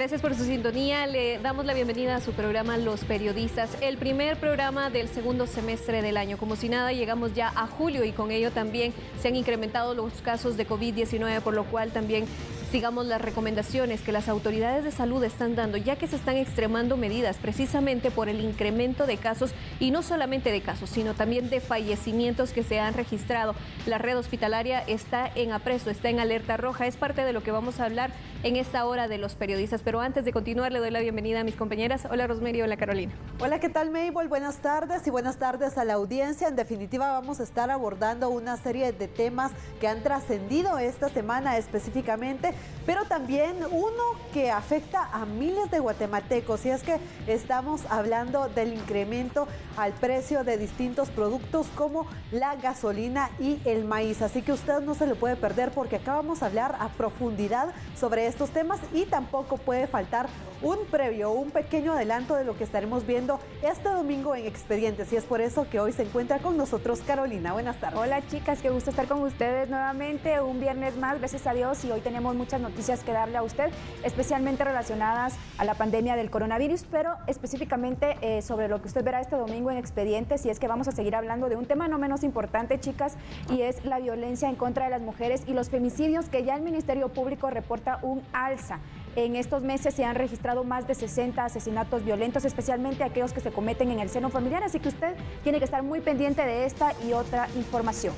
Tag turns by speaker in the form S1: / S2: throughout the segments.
S1: Gracias por su sintonía. Le damos la bienvenida a su programa Los Periodistas, el primer programa del segundo semestre del año. Como si nada, llegamos ya a julio y con ello también se han incrementado los casos de COVID-19, por lo cual también sigamos las recomendaciones que las autoridades de salud están dando, ya que se están extremando medidas precisamente por el incremento de casos, y no solamente de casos, sino también de fallecimientos que se han registrado. La red hospitalaria está en apresto, está en alerta roja. Es parte de lo que vamos a hablar en esta hora de Los Periodistas. Pero antes de continuar, le doy la bienvenida a mis compañeras. Hola Rosemary, hola Carolina.
S2: Hola, ¿qué tal Mabel? Buenas tardes y buenas tardes a la audiencia. En definitiva, vamos a estar abordando una serie de temas que han trascendido esta semana específicamente, pero también uno que afecta a miles de guatemaltecos, y es que estamos hablando del incremento al precio de distintos productos como la gasolina y el maíz. Así que usted no se lo puede perder, porque acá vamos a hablar a profundidad sobre estos temas, y tampoco puede faltar un previo, un pequeño adelanto de lo que estaremos viendo este domingo en Expedientes, y es por eso que hoy se encuentra con nosotros Carolina. Buenas tardes.
S3: Hola chicas, qué gusto estar con ustedes nuevamente, un viernes más, gracias a Dios, y hoy tenemos muchas noticias que darle a usted, especialmente relacionadas a la pandemia del coronavirus, pero específicamente sobre lo que usted verá este domingo en Expedientes, y es que vamos a seguir hablando de un tema no menos importante, chicas, y es la violencia en contra de las mujeres y los femicidios, que ya el Ministerio Público reporta un alza. En estos meses se han registrado más de 60 asesinatos violentos, especialmente aquellos que se cometen en el seno familiar, así que usted tiene que estar muy pendiente de esta y otra información.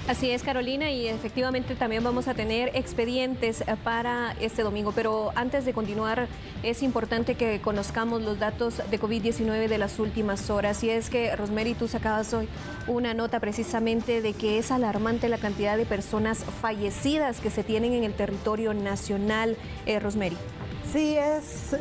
S1: Así es, Carolina, y efectivamente también vamos a tener expedientes para este domingo. Pero antes de continuar, es importante que conozcamos los datos de COVID-19 de las últimas horas. Y es que, Rosemary, tú sacabas hoy una nota precisamente de que es alarmante la cantidad de personas fallecidas que se tienen en el territorio nacional. Rosemary.
S2: Sí, es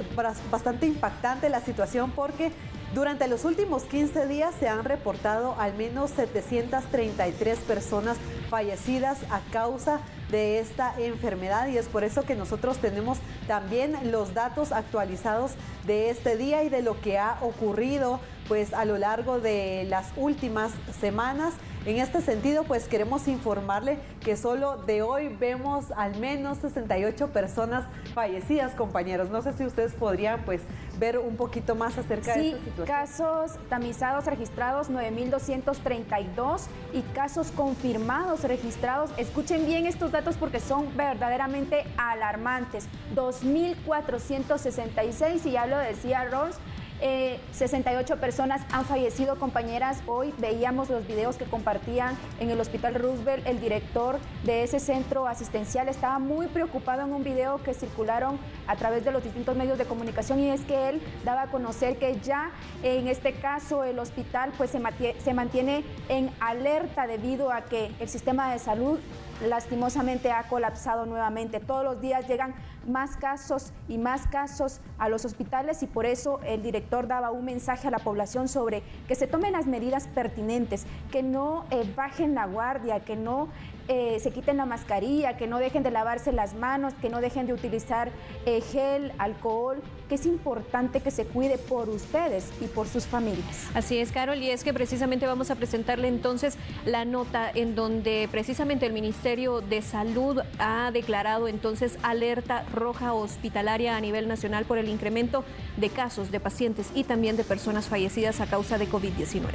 S2: bastante impactante la situación, porque durante los últimos 15 días se han reportado al menos 733 personas fallecidas a causa de esta enfermedad, y es por eso que nosotros tenemos también los datos actualizados de este día y de lo que ha ocurrido pues a lo largo de las últimas semanas. En este sentido, pues queremos informarle que solo de hoy vemos al menos 68 personas fallecidas, compañeros. No sé si ustedes podrían pues ver un poquito más acerca de esta situación.
S3: Casos tamizados registrados 9.232 y casos confirmados registrados. Escuchen bien estos datos porque son verdaderamente alarmantes. 2.466, y ya lo decía Ross, 68 personas han fallecido, compañeras. Hoy veíamos los videos que compartían en el Hospital Roosevelt. El director de ese centro asistencial estaba muy preocupado en un video que circularon a través de los distintos medios de comunicación, y es que él daba a conocer que ya en este caso el hospital pues se mantiene en alerta debido a que el sistema de salud lastimosamente ha colapsado nuevamente. Todos los días llegan más casos y más casos a los hospitales, y por eso el director daba un mensaje a la población sobre que se tomen las medidas pertinentes, que no bajen la guardia, que no se quiten la mascarilla, que no dejen de lavarse las manos, que no dejen de utilizar gel, alcohol, que es importante que se cuide por ustedes y por sus familias.
S1: Así es, Carol, y es que precisamente vamos a presentarle entonces la nota en donde precisamente el Ministerio de Salud ha declarado entonces alerta roja hospitalaria a nivel nacional por el incremento de casos de pacientes y también de personas fallecidas a causa de COVID-19.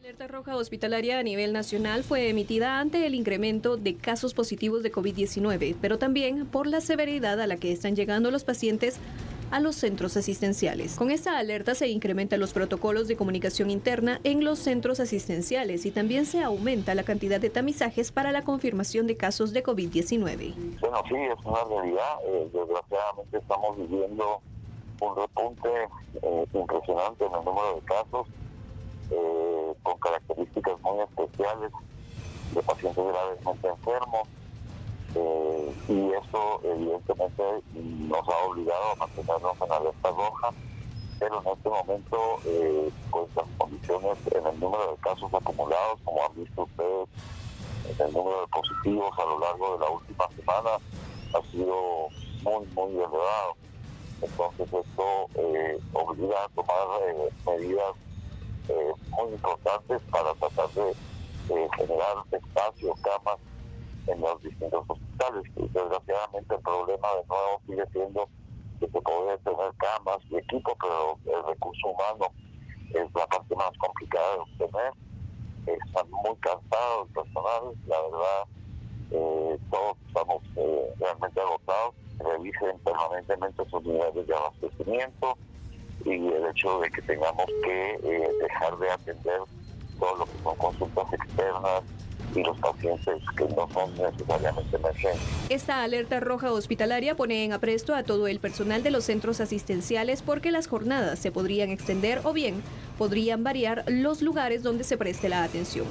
S1: La alerta roja hospitalaria a nivel nacional fue emitida ante el incremento de casos positivos de COVID-19, pero también por la severidad a la que están llegando los pacientes a los centros asistenciales. Con esta alerta se incrementan los protocolos de comunicación interna en los centros asistenciales, y también se aumenta la cantidad de tamizajes para la confirmación de casos de COVID-19.
S4: Bueno, sí, es una realidad. Desgraciadamente estamos viviendo un repunte impresionante en el número de casos, con características muy especiales de pacientes gravemente enfermos, y eso evidentemente nos ha obligado a mantenernos en alerta roja, pero en este momento pues las condiciones en el número de casos acumulados, como han visto ustedes, en el número de positivos a lo largo de la última semana ha sido muy elevado. Entonces esto obliga a tomar medidas muy importantes para tratar de generar espacio, camas en los distintos hospitales. Y desgraciadamente el problema de nuevo sigue siendo que se puede tener camas y equipo, pero el recurso humano es la parte más complicada de obtener. Están muy cansados el personal, la verdad, todos estamos realmente agotados. Revisen permanentemente sus niveles de abastecimiento y el hecho de que tengamos que dejar de atender todo lo que son consultas externas y los pacientes que no son necesariamente emergentes.
S1: Esta alerta roja hospitalaria pone en apresto a todo el personal de los centros asistenciales porque las jornadas se podrían extender o bien podrían variar los lugares donde se preste la atención.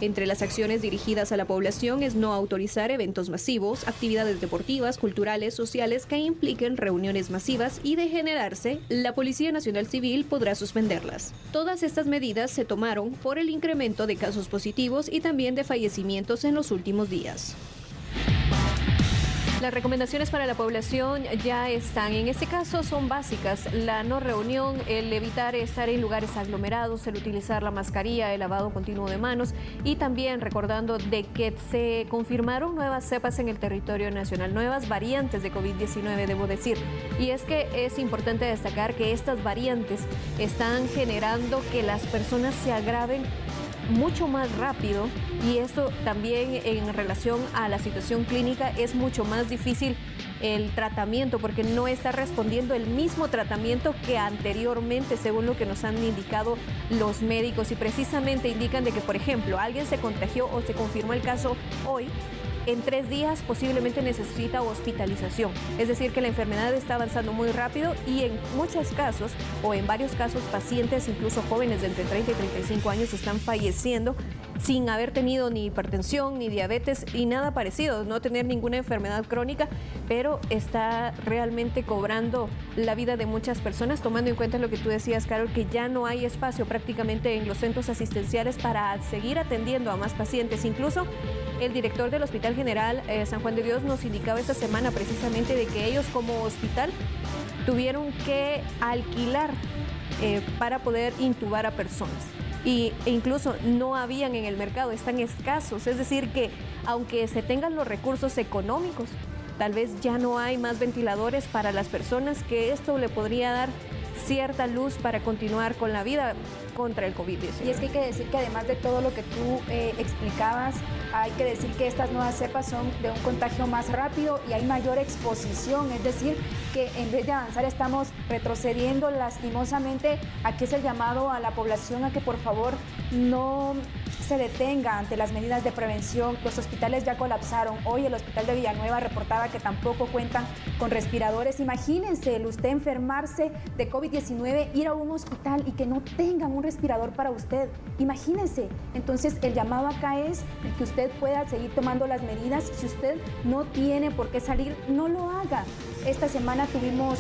S1: Entre las acciones dirigidas a la población es no autorizar eventos masivos, actividades deportivas, culturales, sociales que impliquen reuniones masivas y de generarse, la Policía Nacional Civil podrá suspenderlas. Todas estas medidas se tomaron por el incremento de casos positivos y también de fallecimientos en los últimos días. Las recomendaciones para la población ya están. En este caso son básicas: la no reunión, el evitar estar en lugares aglomerados, el utilizar la mascarilla, el lavado continuo de manos y también recordando de que se confirmaron nuevas cepas en el territorio nacional, nuevas variantes de COVID-19, debo decir. Y es que es importante destacar que estas variantes están generando que las personas se agraven mucho más rápido y esto también en relación a la situación clínica es mucho más difícil el tratamiento porque no está respondiendo el mismo tratamiento que anteriormente según lo que nos han indicado los médicos y precisamente indican de que por ejemplo alguien se contagió o se confirmó el caso hoy, en 3 días posiblemente necesita hospitalización. Es decir, que la enfermedad está avanzando muy rápido y en muchos casos, o en varios casos, pacientes, incluso jóvenes de entre 30 y 35 años, están falleciendo sin haber tenido ni hipertensión, ni diabetes, y nada parecido, no tener ninguna enfermedad crónica, pero está realmente cobrando la vida de muchas personas, tomando en cuenta lo que tú decías, Carol, que ya no hay espacio prácticamente en los centros asistenciales para seguir atendiendo a más pacientes. Incluso el director del Hospital General San Juan de Dios nos indicaba esta semana precisamente de que ellos como hospital tuvieron que alquilar para poder intubar a personas. E incluso no habían en el mercado, están escasos, es decir que aunque se tengan los recursos económicos, tal vez ya no hay más ventiladores para las personas, que esto le podría dar cierta luz para continuar con la vida contra el COVID-19.
S3: Y es que hay que decir que además de todo lo que tú explicabas, hay que decir que estas nuevas cepas son de un contagio más rápido y hay mayor exposición, es decir, que en vez de avanzar estamos retrocediendo lastimosamente. Aquí es el llamado a la población a que por favor no se detenga ante las medidas de prevención. Los hospitales ya colapsaron. Hoy el hospital de Villanueva reportaba que tampoco cuentan con respiradores. Imagínense el usted enfermarse de COVID-19, ir a un hospital y que no tengan un respirador para usted. Imagínense. Entonces el llamado acá es que usted pueda seguir tomando las medidas. Si usted no tiene por qué salir, no lo haga. Esta semana tuvimos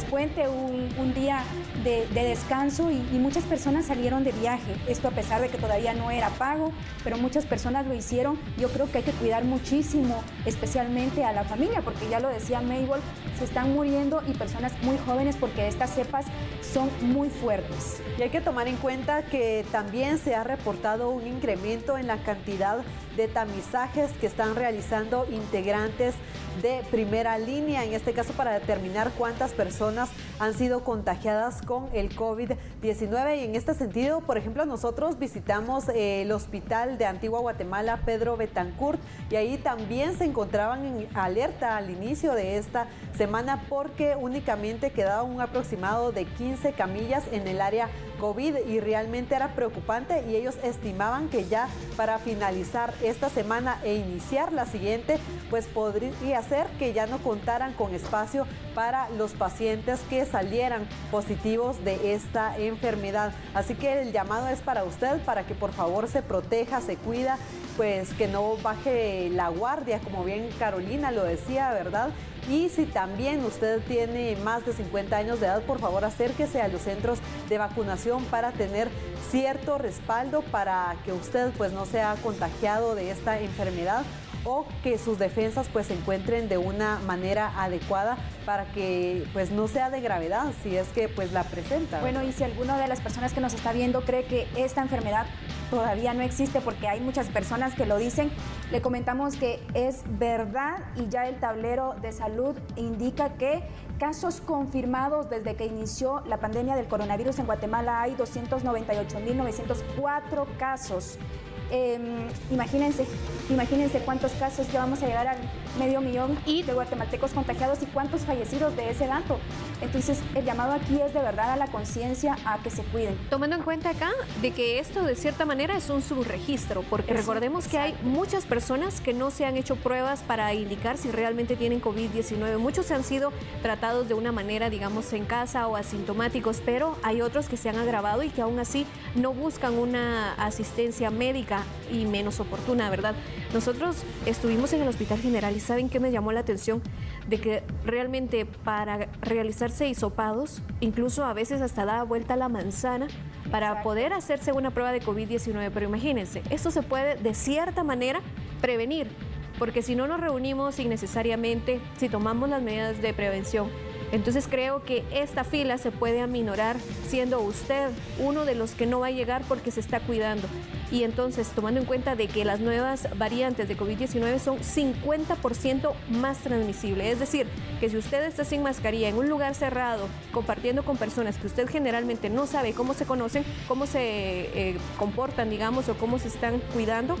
S3: puente, un día de descanso y muchas personas salieron de viaje. Esto a pesar de que todavía no era pago, pero muchas personas lo hicieron. Yo creo que hay que cuidar muchísimo, especialmente a la familia, porque ya lo decía Mabel, se están muriendo y personas muy jóvenes porque estas cepas son muy fuertes.
S2: Y hay que tomar en cuenta que también se ha reportado un incremento en la cantidad de tamizajes que están realizando integrantes de primera línea, en este caso para determinar cuántas personas han sido contagiadas con el COVID-19. Y en este sentido, por ejemplo, nosotros visitamos el hospital de Antigua Guatemala, Pedro Betancourt, y ahí también se encontraban en alerta al inicio de esta semana porque únicamente quedaba un aproximado de 15 camillas en el área COVID y realmente era preocupante y ellos estimaban que ya para finalizar esta semana e iniciar la siguiente, pues podría ser que ya no contaran con espacio para los pacientes que salieran positivos de esta enfermedad. Así que el llamado es para usted, para que por favor se proteja, se cuida, pues que no baje la guardia, como bien Carolina lo decía, ¿verdad? Y si también usted tiene más de 50 años de edad, por favor acérquese a los centros de vacunación para tener cierto respaldo para que usted pues no sea contagiado de esta enfermedad o que sus defensas pues se encuentren de una manera adecuada para que pues no sea de gravedad si es que pues la presenta.
S3: Bueno, y si alguna de las personas que nos está viendo cree que esta enfermedad todavía no existe, porque hay muchas personas que lo dicen, le comentamos que es verdad y ya el tablero de salud indica que casos confirmados desde que inició la pandemia del coronavirus en Guatemala hay 298.904 casos. Imagínense cuántos casos, ya vamos a llegar al 500,000 de guatemaltecos contagiados y cuántos fallecidos de ese dato. Entonces, el llamado aquí es de verdad a la conciencia, a que se cuiden.
S1: Tomando en cuenta acá de que esto de cierta manera es un subregistro, porque recordemos que hay muchas personas que no se han hecho pruebas para indicar si realmente tienen COVID-19. Muchos han sido tratados de una manera, digamos, en casa o asintomáticos, pero hay otros que se han agravado y que aún así no buscan una asistencia médica y menos oportuna, ¿verdad? Nosotros estuvimos en el Hospital General y ¿saben qué me llamó la atención? De que realmente para realizarse hisopados, incluso a veces hasta da vuelta la manzana para poder hacerse una prueba de COVID-19. Pero imagínense, esto se puede de cierta manera prevenir, porque si no nos reunimos innecesariamente, si tomamos las medidas de prevención, entonces creo que esta fila se puede aminorar siendo usted uno de los que no va a llegar porque se está cuidando. Y entonces, tomando en cuenta de que las nuevas variantes de COVID-19 son 50% más transmisibles. Es decir, que si usted está sin mascarilla en un lugar cerrado, compartiendo con personas que usted generalmente no sabe cómo se conocen, cómo se comportan, digamos, o cómo se están cuidando,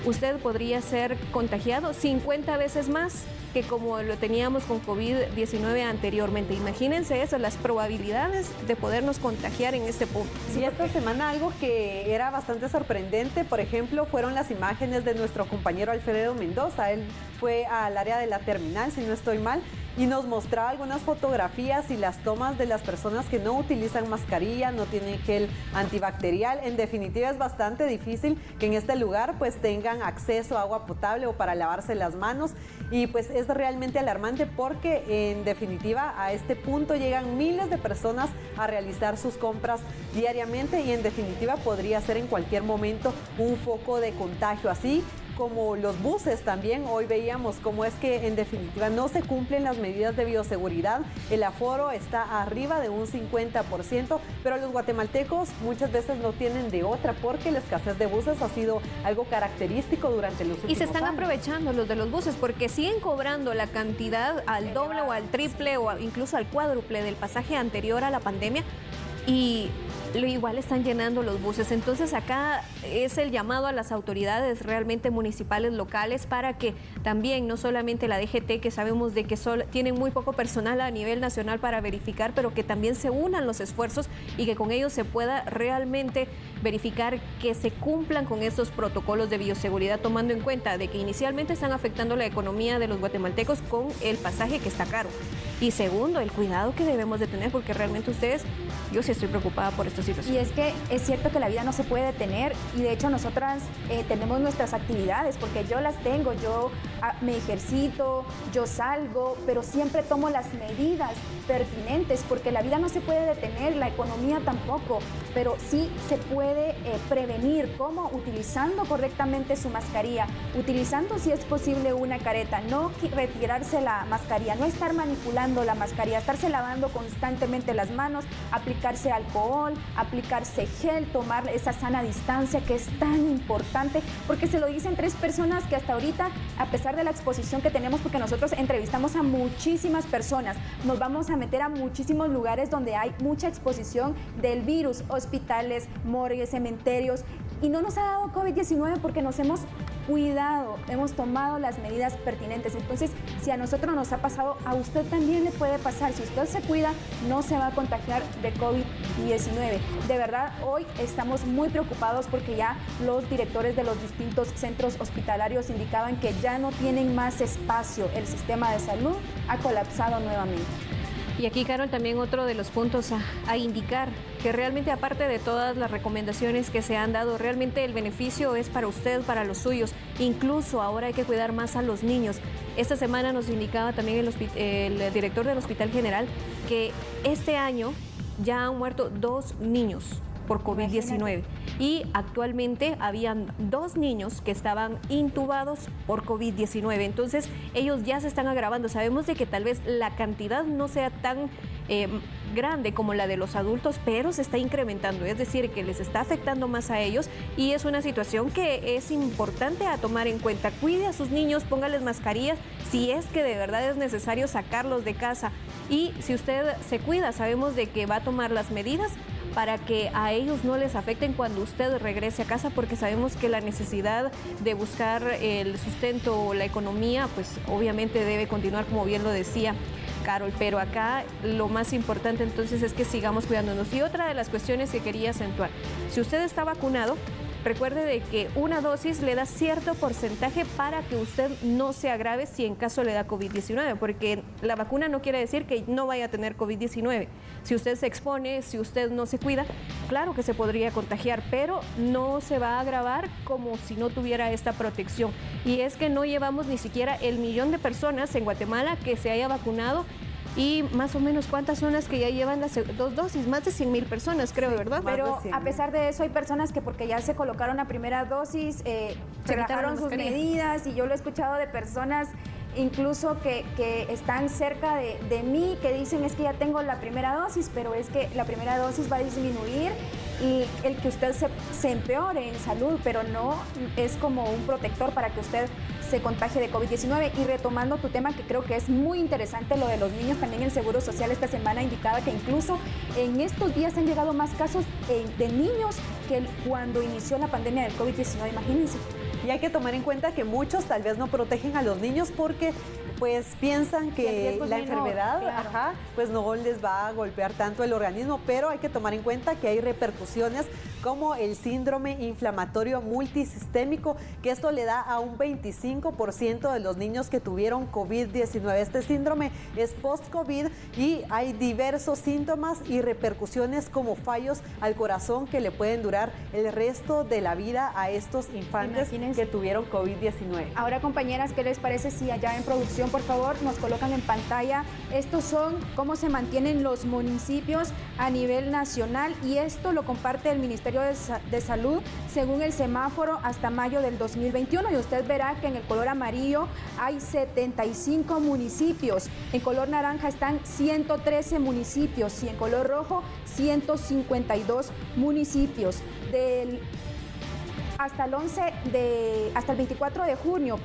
S1: usted podría ser contagiado 50 veces más que como lo teníamos con COVID-19 anteriormente. Imagínense eso, las probabilidades de podernos contagiar en este punto.
S2: Sí, esta semana algo que era bastante sorprendente, por ejemplo, fueron las imágenes de nuestro compañero Alfredo Mendoza. Él fue al área de la terminal, si no estoy mal, y nos mostraba algunas fotografías y las tomas de las personas que no utilizan mascarilla, no tienen gel antibacterial. En definitiva, es bastante difícil que en este lugar pues tengan acceso a agua potable o para lavarse las manos, y pues es realmente alarmante porque en definitiva a este punto llegan miles de personas a realizar sus compras diariamente y en definitiva podría ser en cualquier momento un foco de contagio, así como los buses también. Hoy veíamos cómo es que en definitiva no se cumplen las medidas de bioseguridad, el aforo está arriba de un 50%, pero los guatemaltecos muchas veces no tienen de otra porque la escasez de buses ha sido algo característico durante los últimos años.
S1: Y se están aprovechando los de los buses porque siguen cobrando la cantidad al doble o al triple o incluso al cuádruple del pasaje anterior a la pandemia y igual están llenando los buses. Entonces acá es el llamado a las autoridades realmente municipales, locales, para que también, no solamente la DGT, que sabemos de que tienen muy poco personal a nivel nacional para verificar, pero que también se unan los esfuerzos y que con ellos se pueda realmente verificar que se cumplan con estos protocolos de bioseguridad, tomando en cuenta de que inicialmente están afectando la economía de los guatemaltecos con el pasaje que está caro. Y segundo, el cuidado que debemos de tener, porque realmente yo sí estoy preocupada por esta situación.
S3: Y es que es cierto que la vida no se puede detener y de hecho nosotras tenemos nuestras actividades, porque yo las tengo, yo me ejercito, yo salgo, pero siempre tomo las medidas pertinentes porque la vida no se puede detener, la economía tampoco, pero sí se puede prevenir. ¿Cómo? Utilizando correctamente su mascarilla, utilizando si es posible una careta, no retirarse la mascarilla, no estar manipulando la mascarilla, estarse lavando constantemente las manos, aplicarse alcohol, aplicarse gel, tomar esa sana distancia que es tan importante, porque se lo dicen 3 personas que hasta ahorita, a pesar de la exposición que tenemos, porque nosotros entrevistamos a muchísimas personas, nos vamos a meter a muchísimos lugares donde hay mucha exposición del virus, hospitales, morgues, cementerios, y no nos ha dado COVID-19 porque nos hemos cuidado, hemos tomado las medidas pertinentes. Entonces, si a nosotros nos ha pasado, a usted también le puede pasar. Si usted se cuida, no se va a contagiar de COVID-19. De verdad, hoy estamos muy preocupados porque ya los directores de los distintos centros hospitalarios indicaban que ya no tienen más espacio. El sistema de salud ha colapsado nuevamente.
S1: Y aquí, Carol, también otro de los puntos a indicar, que realmente aparte de todas las recomendaciones que se han dado, realmente el beneficio es para usted, para los suyos. Incluso ahora hay que cuidar más a los niños. Esta semana nos indicaba también el director del Hospital General que este año ya han muerto 2 niños por COVID-19 y actualmente habían 2 niños que estaban intubados por COVID-19. Entonces ellos ya se están agravando. Sabemos de que tal vez la cantidad no sea tan grande como la de los adultos, pero se está incrementando, es decir, que les está afectando más a ellos y es una situación que es importante a tomar en cuenta. Cuide a sus niños, póngales mascarillas si es que de verdad es necesario sacarlos de casa, y si usted se cuida, sabemos de que va a tomar las medidas para que a ellos no les afecten cuando usted regrese a casa, porque sabemos que la necesidad de buscar el sustento o la economía, pues obviamente debe continuar, como bien lo decía Carol, pero acá lo más importante entonces es que sigamos cuidándonos. Y otra de las cuestiones que quería acentuar, si usted está vacunado, recuerde de que una dosis le da cierto porcentaje para que usted no se agrave si en caso le da COVID-19, porque la vacuna no quiere decir que no vaya a tener COVID-19. Si usted se expone, si usted no se cuida, claro que se podría contagiar, pero no se va a agravar como si no tuviera esta protección. Y es que no llevamos ni siquiera el 1.000.000 de personas en Guatemala que se haya vacunado. Y más o menos, ¿cuántas son las que ya llevan las 2 dosis? Más de 100.000 personas, creo, sí, ¿verdad?
S3: Pero a pesar de eso, hay personas que porque ya se colocaron la primera dosis, se relajaron sus medidas, y yo lo he escuchado de personas incluso que están cerca de mí, que dicen es que ya tengo la primera dosis, pero es que la primera dosis va a disminuir y el que usted se empeore en salud, pero no es como un protector para que usted se contagie de COVID-19. Y retomando tu tema, que creo que es muy interesante, lo de los niños, también el Seguro Social esta semana indicaba que incluso en estos días han llegado más casos de niños que cuando inició la pandemia del COVID-19, imagínense.
S2: Y hay que tomar en cuenta que muchos tal vez no protegen a los niños porque pues piensan que la enfermedad, claro, pues no les va a golpear tanto el organismo, pero hay que tomar en cuenta que hay repercusiones como el síndrome inflamatorio multisistémico, que esto le da a un 25% de los niños que tuvieron COVID-19. Este síndrome es post-COVID y hay diversos síntomas y repercusiones como fallos al corazón que le pueden durar el resto de la vida a estos infantes que tuvieron COVID-19.
S3: Ahora, compañeras, ¿qué les parece si allá en producción, por favor, nos colocan en pantalla? Estos son cómo se mantienen los municipios a nivel nacional, y esto lo comparte el Ministerio de Salud según el semáforo hasta mayo del 2021, y usted verá que en el color amarillo hay 75 municipios, en color naranja están 113 municipios y en color rojo 152 municipios. Hasta el 24 de junio,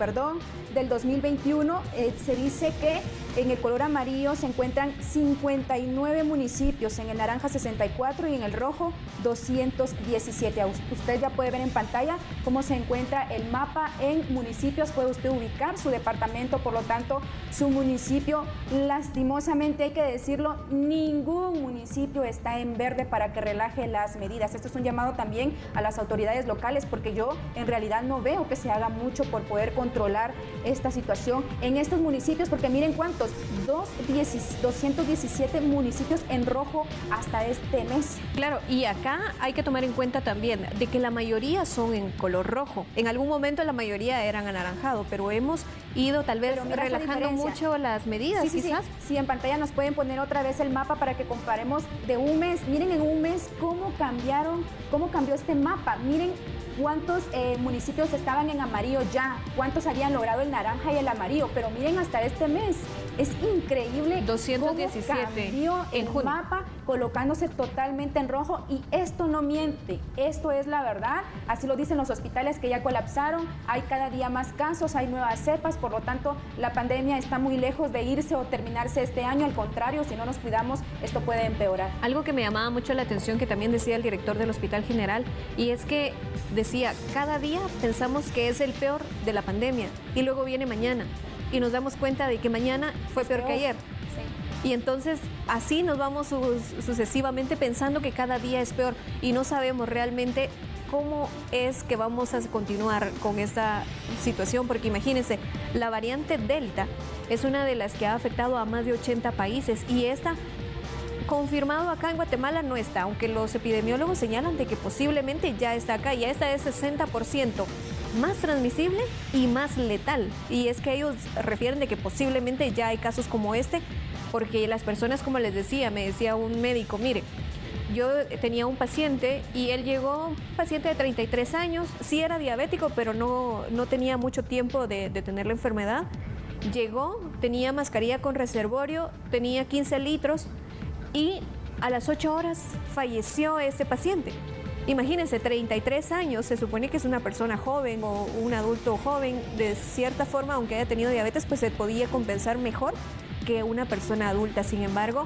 S3: del 2021, se dice que en el color amarillo se encuentran 59 municipios, en el naranja 64 y en el rojo 217. Usted ya puede ver en pantalla cómo se encuentra el mapa en municipios, puede usted ubicar su departamento, por lo tanto su municipio. Lastimosamente, hay que decirlo, ningún municipio está en verde para que relaje las medidas. Esto es un llamado también a las autoridades locales, porque yo en realidad no veo que se haga mucho por poder controlar esta situación en estos municipios, porque miren cuántos, 217 municipios en rojo hasta este mes.
S1: Claro, y acá hay que tomar en cuenta también de que la mayoría son en color rojo. En algún momento la mayoría eran anaranjado, pero hemos ido tal vez relajando mucho las medidas, quizás.
S3: Sí, en pantalla nos pueden poner otra vez el mapa para que comparemos de un mes. Miren en un mes cómo cambió este mapa. Miren cuántos municipios estaban en amarillo ya, cuántos habían logrado el naranja y el amarillo, pero miren hasta este mes, es increíble
S1: 217
S3: cómo cambió el mapa, colocándose totalmente en rojo, y esto no miente, esto es la verdad, así lo dicen los hospitales que ya colapsaron, hay cada día más casos, hay nuevas cepas, por lo tanto la pandemia está muy lejos de irse o terminarse este año, al contrario, si no nos cuidamos, esto puede empeorar.
S1: Algo que me llamaba mucho la atención, que también decía el director del Hospital General, y es que decía, cada día pensamos que es el peor de la pandemia y luego viene mañana y nos damos cuenta de que mañana fue peor que ayer. Sí. Y entonces así nos vamos sucesivamente pensando que cada día es peor y no sabemos realmente cómo es que vamos a continuar con esta situación, porque imagínense, la variante Delta es una de las que ha afectado a más de 80 países y esta confirmado acá en Guatemala no está, aunque los epidemiólogos señalan de que posiblemente ya está acá, ya esta es 60% más transmisible y más letal. Y es que ellos refieren de que posiblemente ya hay casos como este, porque las personas, como les decía, me decía un médico, mire, yo tenía un paciente y él llegó, un paciente de 33 años, sí era diabético, pero no tenía mucho tiempo de tener la enfermedad. Llegó, tenía mascarilla con reservorio, tenía 15 litros, y a las 8 horas falleció ese paciente. Imagínense, 33 años, se supone que es una persona joven o un adulto joven, de cierta forma, aunque haya tenido diabetes, pues se podía compensar mejor que una persona adulta. Sin embargo,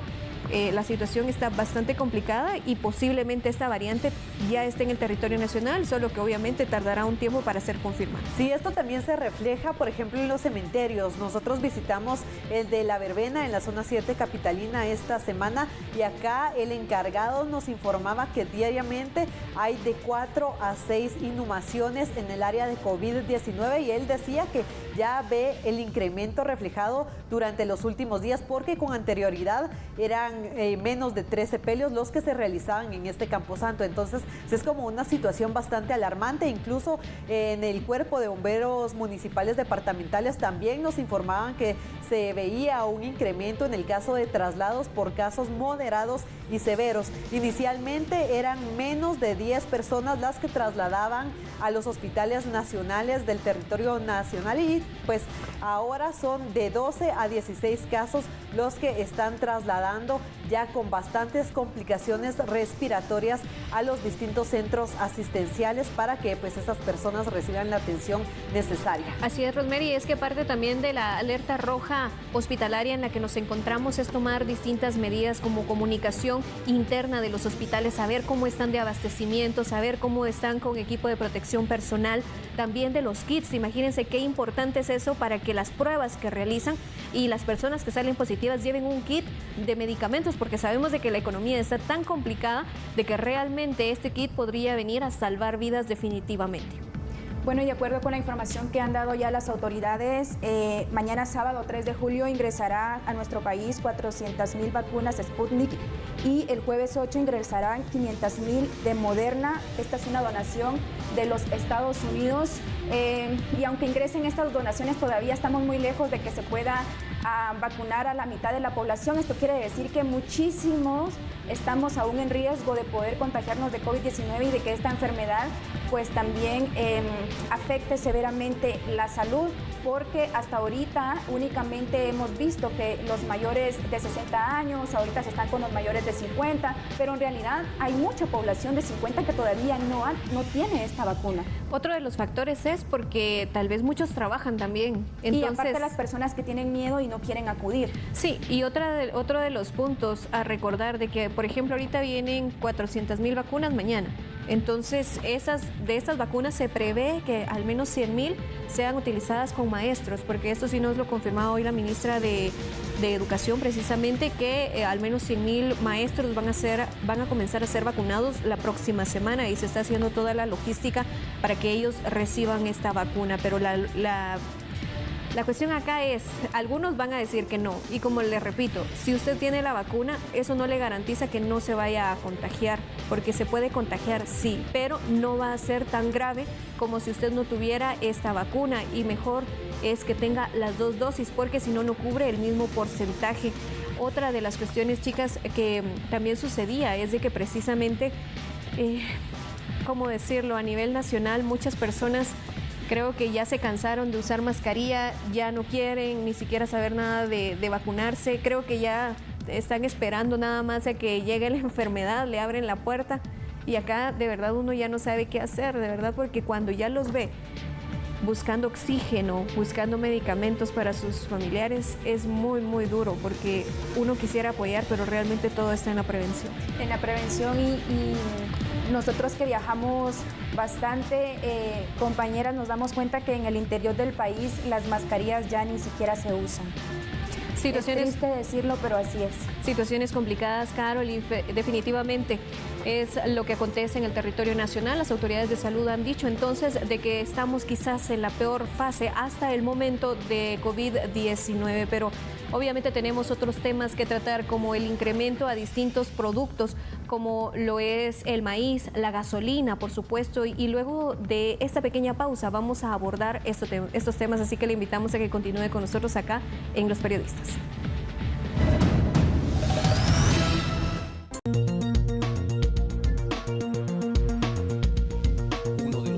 S1: la situación está bastante complicada y posiblemente esta variante ya esté en el territorio nacional, solo que obviamente tardará un tiempo para ser confirmada.
S2: Sí, esto también se refleja, por ejemplo, en los cementerios. Nosotros visitamos el de La Verbena en la zona 7 capitalina esta semana y acá el encargado nos informaba que diariamente hay de 4 a 6 inhumaciones en el área de COVID-19 y él decía que ya ve el incremento reflejado durante los últimos días porque con anterioridad eran menos de 13 sepelios los que se realizaban en este camposanto. Entonces es como una situación bastante alarmante. Incluso en el cuerpo de bomberos municipales departamentales también nos informaban que se veía un incremento en el caso de traslados por casos moderados y severos. Inicialmente eran menos de 10 personas las que trasladaban a los hospitales nacionales del territorio nacional y pues ahora son de 12 a 16 casos los que están trasladando ya con bastantes complicaciones respiratorias a los distintos centros asistenciales para que pues estas personas reciban la atención necesaria.
S1: Así es, Rosemary, es que parte también de la alerta roja hospitalaria en la que nos encontramos es tomar distintas medidas como comunicación interna de los hospitales, saber cómo están de abastecimiento, saber cómo están con equipo de protección personal, también de los kits. Imagínense qué importante es eso para que las pruebas que realizan y las personas que salen positivas lleven un kit de medicamentos, porque sabemos de que la economía está tan complicada de que realmente este kit podría venir a salvar vidas definitivamente.
S3: Bueno, y de acuerdo con la información que han dado ya las autoridades, mañana sábado 3 de julio ingresará a nuestro país 400,000 vacunas Sputnik y el jueves 8 ingresarán 500,000 de Moderna. Esta es una donación de los Estados Unidos y aunque ingresen estas donaciones todavía estamos muy lejos de que se pueda vacunar a la mitad de la población. Esto quiere decir que muchísimos estamos aún en riesgo de poder contagiarnos de COVID-19 y de que esta enfermedad pues también afecte severamente la salud, porque hasta ahorita únicamente hemos visto que los mayores de 60 años, ahorita se están con los mayores de 50, pero en realidad hay mucha población de 50 que todavía no tiene esta vacuna.
S1: Otro de los factores es porque tal vez muchos trabajan también. Entonces,
S3: y aparte las personas que tienen miedo y no quieren acudir.
S1: Sí, y otro de los puntos a recordar de que, por ejemplo, ahorita vienen 400,000 vacunas mañana. Entonces, de estas vacunas se prevé que al menos 100,000 sean utilizadas con maestros, porque esto sí nos lo confirmaba hoy la ministra de Educación, precisamente, que al menos 100,000 maestros van a comenzar a ser vacunados la próxima semana y se está haciendo toda la logística para que ellos reciban esta vacuna. Pero la cuestión acá es, algunos van a decir que no, y como les repito, si usted tiene la vacuna, eso no le garantiza que no se vaya a contagiar, porque se puede contagiar, sí, pero no va a ser tan grave como si usted no tuviera esta vacuna, y mejor es que tenga las 2 dosis, porque si no, no cubre el mismo porcentaje. Otra de las cuestiones, chicas, que también sucedía es de que precisamente, ¿cómo decirlo? A nivel nacional, muchas personas creo que ya se cansaron de usar mascarilla, ya no quieren ni siquiera saber nada de vacunarse. Creo que ya están esperando nada más a que llegue la enfermedad, le abren la puerta. Y acá de verdad uno ya no sabe qué hacer, de verdad, porque cuando ya los ve buscando oxígeno, buscando medicamentos para sus familiares, es muy, muy duro, porque uno quisiera apoyar, pero realmente todo está en la prevención.
S3: En la prevención y nosotros que viajamos bastante, compañeras, nos damos cuenta que en el interior del país las mascarillas ya ni siquiera se usan.
S1: Situaciones,
S3: es triste decirlo, pero así es.
S1: Situaciones complicadas, Carol, y definitivamente es lo que acontece en el territorio nacional. Las autoridades de salud han dicho entonces de que estamos quizás en la peor fase hasta el momento de COVID-19, pero obviamente tenemos otros temas que tratar, como el incremento a distintos productos, como lo es el maíz, la gasolina, por supuesto, y luego de esta pequeña pausa vamos a abordar estos temas, así que le invitamos a que continúe con nosotros acá en Los Periodistas.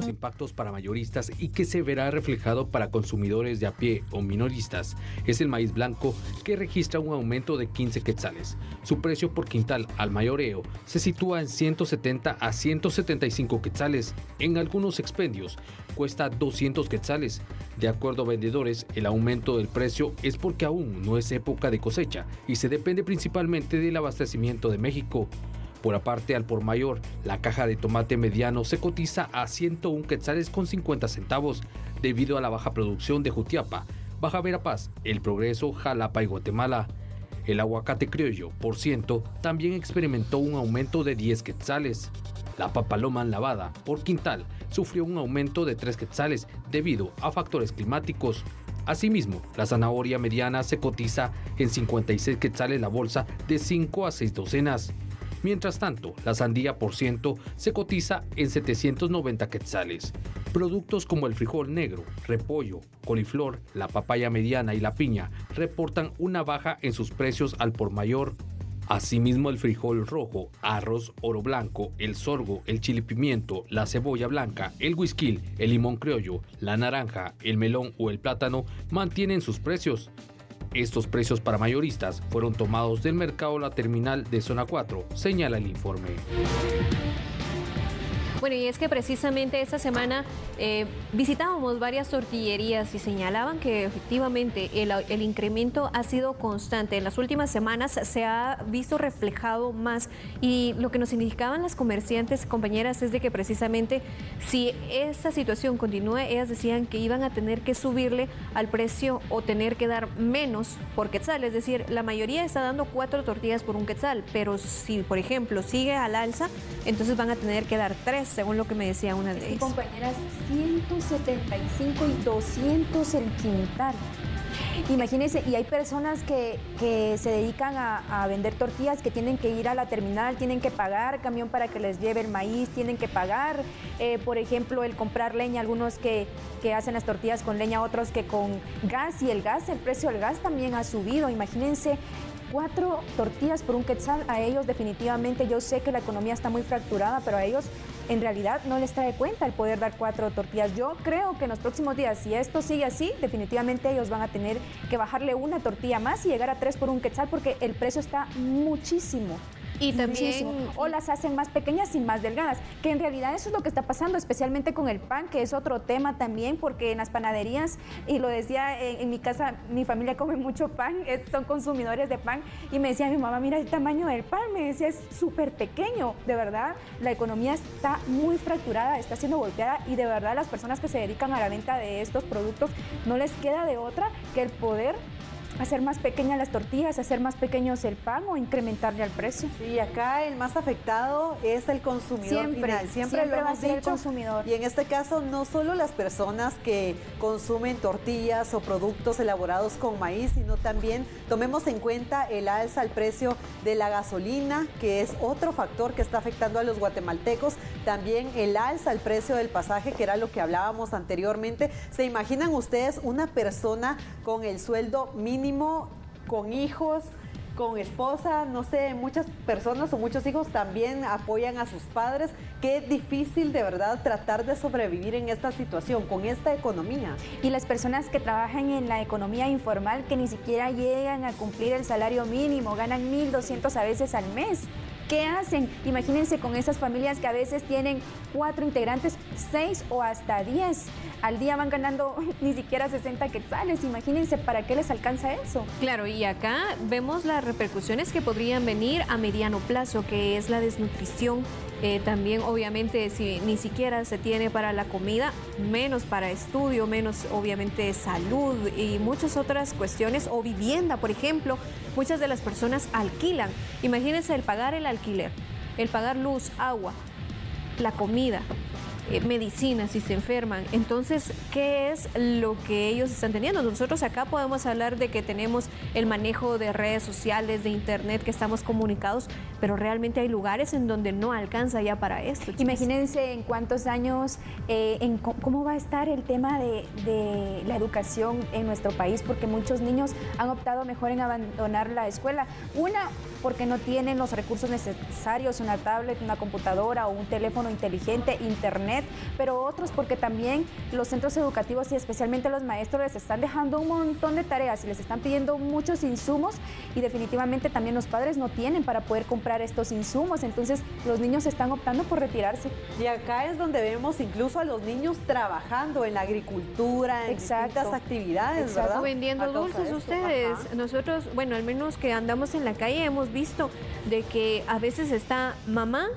S5: Impactos para mayoristas y que se verá reflejado para consumidores de a pie o minoristas es el maíz blanco, que registra un aumento de 15 quetzales. Su precio por quintal al mayoreo se sitúa en 170 a 175 quetzales. En algunos expendios cuesta 200 quetzales. De acuerdo a vendedores, el aumento del precio es porque aún no es época de cosecha y se depende principalmente del abastecimiento de México. Por aparte, al por mayor, la caja de tomate mediano se cotiza a 101 quetzales con 50 centavos debido a la baja producción de Jutiapa, Baja Verapaz, El Progreso, Jalapa y Guatemala. El aguacate criollo, por ciento, también experimentó un aumento de 10 quetzales. La papaloma lavada, por quintal, sufrió un aumento de 3 quetzales debido a factores climáticos. Asimismo, la zanahoria mediana se cotiza en 56 quetzales la bolsa de 5 a 6 docenas. Mientras tanto, la sandía por ciento se cotiza en 790 quetzales. Productos como el frijol negro, repollo, coliflor, la papaya mediana y la piña reportan una baja en sus precios al por mayor. Asimismo, el frijol rojo, arroz oro blanco, el sorgo, el chile pimiento, la cebolla blanca, el güisquil, el limón criollo, la naranja, el melón o el plátano mantienen sus precios. Estos precios para mayoristas fueron tomados del mercado La Terminal de Zona 4, señala el informe.
S1: Bueno, y es que precisamente esta semana visitábamos varias tortillerías y señalaban que efectivamente el incremento ha sido constante. En las últimas semanas se ha visto reflejado más, y lo que nos indicaban las comerciantes, compañeras, es de que precisamente si esta situación continúa, ellas decían que iban a tener que subirle al precio o tener que dar menos por quetzal. Es decir, la mayoría está dando 4 tortillas por un quetzal, pero si, por ejemplo, sigue al alza, entonces van a tener que dar 3, según lo que me decía una de ellas.
S3: Compañeras, 175 y 200 el quintal. Imagínense, y hay personas que se dedican a vender tortillas, que tienen que ir a la terminal, tienen que pagar camión para que les lleve el maíz, tienen que pagar, por ejemplo, el comprar leña, algunos que hacen las tortillas con leña, otros que con gas, y el precio del gas también ha subido. Imagínense, 4 tortillas por un quetzal. A ellos definitivamente, yo sé que la economía está muy fracturada, pero a ellos en realidad no les trae cuenta el poder dar 4 tortillas. Yo creo que en los próximos días, si esto sigue así, definitivamente ellos van a tener que bajarle una tortilla más y llegar a 3 por un quetzal, porque el precio está muchísimo.
S1: Y también,
S3: muchísimo. O las hacen más pequeñas y más delgadas, que en realidad eso es lo que está pasando, especialmente con el pan, que es otro tema también, porque en las panaderías, y lo decía en mi casa, mi familia come mucho pan, son consumidores de pan, y me decía mi mamá, mira el tamaño del pan, me decía, es súper pequeño. De verdad, la economía está muy fracturada, está siendo golpeada, y de verdad las personas que se dedican a la venta de estos productos no les queda de otra que el poder hacer más pequeñas las tortillas, hacer más pequeños el pan o incrementarle al precio.
S2: Sí, acá el más afectado es el consumidor final. Siempre lo
S3: va a
S2: hemos
S3: ser el
S2: dicho.
S3: consumidor.
S2: Y en este caso, no solo las personas que consumen tortillas o productos elaborados con maíz, sino también tomemos en cuenta el alza al precio de la gasolina, que es otro factor que está afectando a los guatemaltecos. También el alza al precio del pasaje, que era lo que hablábamos anteriormente. ¿Se imaginan ustedes una persona con el sueldo mínimo, con hijos, con esposa? No sé, muchas personas o muchos hijos también apoyan a sus padres. Qué difícil de verdad tratar de sobrevivir en esta situación, con esta economía.
S3: Y las personas que trabajan en la economía informal, que ni siquiera llegan a cumplir el salario mínimo, ganan 1,200 a veces al mes. ¿Qué hacen? Imagínense con esas familias que a veces tienen 4 integrantes, 6 o hasta 10. Al día van ganando ni siquiera 60 quetzales. Imagínense, ¿para qué les alcanza eso?
S1: Claro, y acá vemos las repercusiones que podrían venir a mediano plazo, que es la desnutrición También obviamente si ni siquiera se tiene para la comida, menos para estudio, menos obviamente salud y muchas otras cuestiones, o vivienda, por ejemplo. Muchas de las personas alquilan. Imagínense el pagar el alquiler, el pagar luz, agua, la comida, medicinas si se enferman. Entonces, ¿qué es lo que ellos están teniendo? Nosotros acá podemos hablar de que tenemos el manejo de redes sociales, de internet, que estamos comunicados, pero realmente hay lugares en donde no alcanza ya para esto. Chicas.
S3: Imagínense en cuántos años, cómo va a estar el tema de la educación en nuestro país, porque muchos niños han optado mejor en abandonar la escuela. Una, porque no tienen los recursos necesarios, una tablet, una computadora o un teléfono inteligente, internet, pero otros porque también los centros educativos y especialmente los maestros les están dejando un montón de tareas y les están pidiendo muchos insumos y definitivamente también los padres no tienen para poder comprar estos insumos, entonces los niños están optando por retirarse.
S2: Y acá es donde vemos incluso a los niños trabajando en la agricultura, en distintas actividades, ¿verdad?
S1: O vendiendo dulces ustedes. Ajá. Nosotros, bueno, al menos que andamos en la calle, hemos visto de que a veces está mamá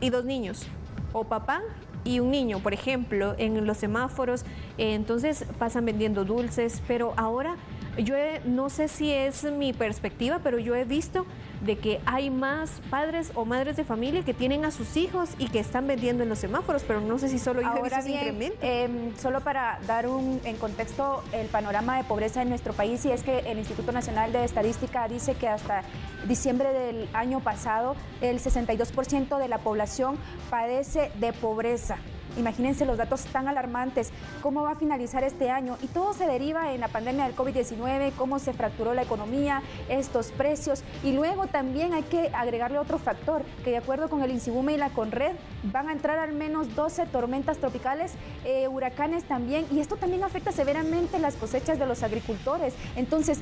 S1: y 2 niños, o papá y un niño, por ejemplo, en los semáforos, entonces pasan vendiendo dulces, pero ahora no sé si es mi perspectiva, pero yo he visto de que hay más padres o madres de familia que tienen a sus hijos y que están vendiendo en los semáforos, pero no sé si solo yo he visto ese incremento.
S3: Solo para dar en contexto el panorama de pobreza en nuestro país, y es que el Instituto Nacional de Estadística dice que hasta diciembre del año pasado el 62% de la población padece de pobreza. Imagínense los datos tan alarmantes, cómo va a finalizar este año, y todo se deriva en la pandemia del COVID-19, cómo se fracturó la economía, estos precios, y luego también hay que agregarle otro factor, que de acuerdo con el INSIBUME y la CONRED van a entrar al menos 12 tormentas tropicales, huracanes también, y esto también afecta severamente las cosechas de los agricultores. Entonces,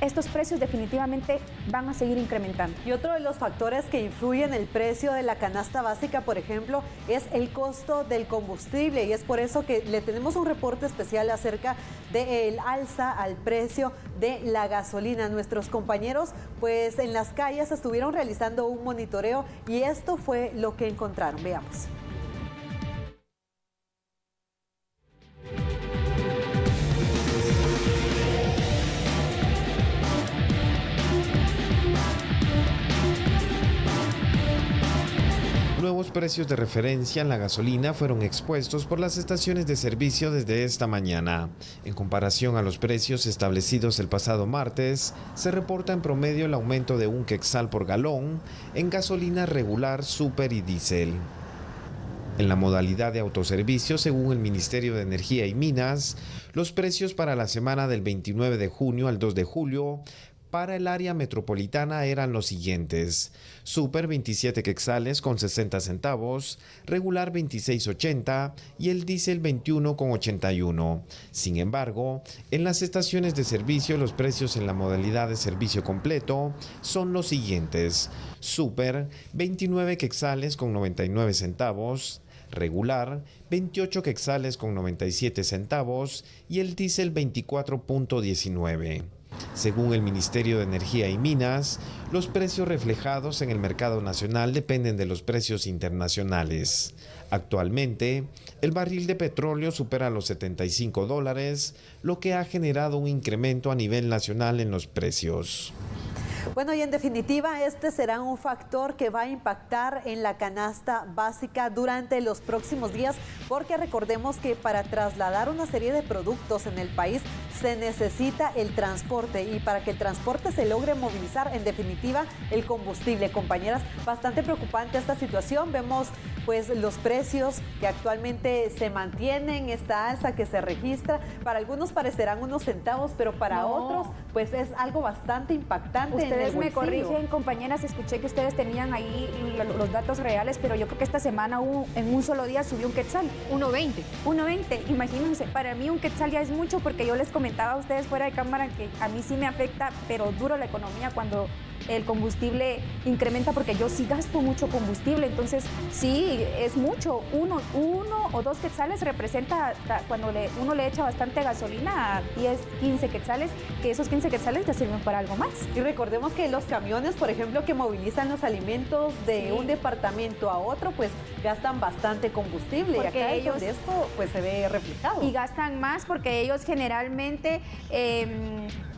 S3: estos precios definitivamente van a seguir incrementando.
S2: Y otro de los factores que influyen en el precio de la canasta básica, por ejemplo, es el costo del combustible, y es por eso que le tenemos un reporte especial acerca del alza al precio de la gasolina. Nuestros compañeros, pues en las calles estuvieron realizando un monitoreo y esto fue lo que encontraron. Veamos.
S6: Nuevos precios de referencia en la gasolina fueron expuestos por las estaciones de servicio desde esta mañana. En comparación a los precios establecidos el pasado martes, se reporta en promedio el aumento de 1 quetzal por galón en gasolina regular, super y diésel. En la modalidad de autoservicio, según el Ministerio de Energía y Minas, los precios para la semana del 29 de junio al 2 de julio para el área metropolitana eran los siguientes: super 27 quetzales con 60 centavos, regular 26.80 y el diésel 21.81. Sin embargo, en las estaciones de servicio los precios en la modalidad de servicio completo son los siguientes: super 29 quetzales con 99 centavos, regular 28 quetzales con 97 centavos y el diésel 24.19. Según el Ministerio de Energía y Minas, los precios reflejados en el mercado nacional dependen de los precios internacionales. Actualmente, el barril de petróleo supera los $75, lo que ha generado un incremento a nivel nacional en los precios.
S2: Bueno, y en definitiva, este será un factor que va a impactar en la canasta básica durante los próximos días, porque recordemos que para trasladar una serie de productos en el país se necesita el transporte, y para que el transporte se logre movilizar, en definitiva, el combustible. Compañeras, bastante preocupante esta situación. Vemos pues los precios que actualmente se mantienen, esta alza que se registra. Para algunos parecerán unos centavos, pero para otros pues es algo bastante impactante.
S3: Ustedes me corrigen, compañeras, escuché que ustedes tenían ahí los datos reales, pero yo creo que esta semana en un solo día subió 1 quetzal. 1.20, imagínense. Para mí 1 quetzal ya es mucho, porque yo les comentaba a ustedes fuera de cámara que a mí sí me afecta, pero duro la economía cuando el combustible incrementa porque yo sí gasto mucho combustible, entonces sí, es mucho. Uno o 2 quetzales representa, cuando uno le echa bastante gasolina, a 10, 15 quetzales, que esos 15 quetzales te sirven para algo más.
S2: Y recordemos que los camiones, por ejemplo, que movilizan los alimentos de un departamento a otro, pues gastan bastante combustible,
S3: porque
S2: y acá
S3: ellos,
S2: es donde esto pues se ve reflejado.
S3: Y gastan más porque ellos generalmente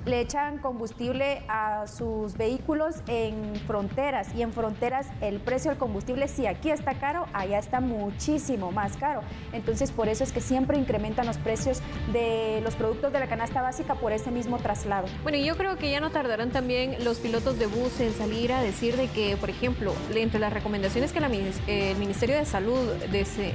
S3: le echan combustible a sus vehículos en fronteras, y en fronteras el precio del combustible, si aquí está caro, allá está muchísimo más caro. Entonces por eso es que siempre incrementan los precios de los productos de la canasta básica por ese mismo traslado.
S1: Bueno, y yo creo que ya no tardarán también los pilotos de bus en salir a decir de que, por ejemplo, entre las recomendaciones que el Ministerio de Salud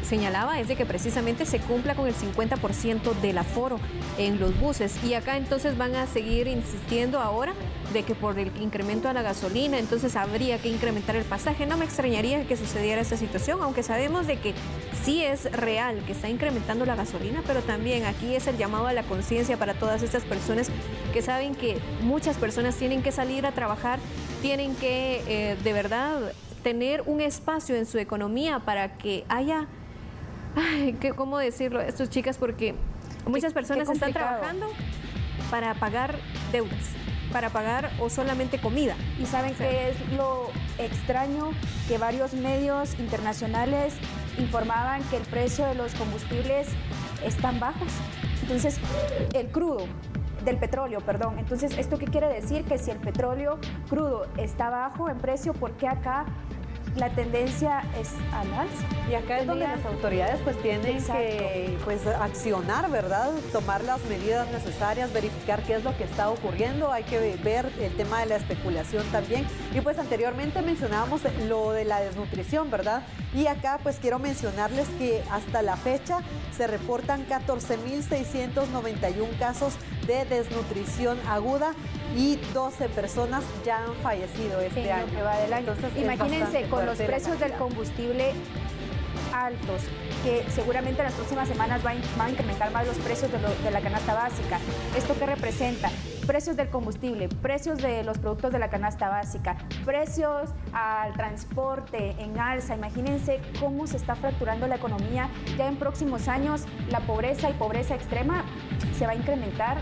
S1: señalaba es de que precisamente se cumpla con el 50% del aforo en los buses, y acá entonces van a seguir insistiendo ahora de que por el incremento a la gasolina, entonces habría que incrementar el pasaje. No me extrañaría que sucediera esta situación, aunque sabemos de que sí es real que está incrementando la gasolina, pero también aquí es el llamado a la conciencia para todas estas personas que saben que muchas personas tienen que salir a trabajar, tienen que de verdad tener un espacio en su economía para que haya, ¿cómo decirlo? Estas chicas, porque muchas personas están trabajando para pagar deudas, para pagar o solamente comida.
S3: ¿Y saben qué es lo extraño? Que varios medios internacionales informaban que el precio de los combustibles están bajos. Entonces, el crudo, del petróleo, perdón. Entonces, ¿esto qué quiere decir? Que si el petróleo crudo está bajo en precio, ¿por qué acá la tendencia es al alza?
S2: Y acá es donde las autoridades pues tienen que pues accionar, ¿verdad? Tomar las medidas necesarias, verificar qué es lo que está ocurriendo. Hay que ver el tema de la especulación también. Y pues anteriormente mencionábamos lo de la desnutrición, ¿verdad? Y acá pues quiero mencionarles que hasta la fecha se reportan 14.691 casos de desnutrición aguda y 12 personas ya han fallecido este año.
S3: Que va del año. Entonces, imagínense, con los precios del combustible altos, que seguramente en las próximas semanas van a incrementar más los precios de la canasta básica. ¿Esto qué representa? Precios del combustible, precios de los productos de la canasta básica, precios al transporte en alza. Imagínense cómo se está fracturando la economía. Ya en próximos años la pobreza y pobreza extrema se va a incrementar.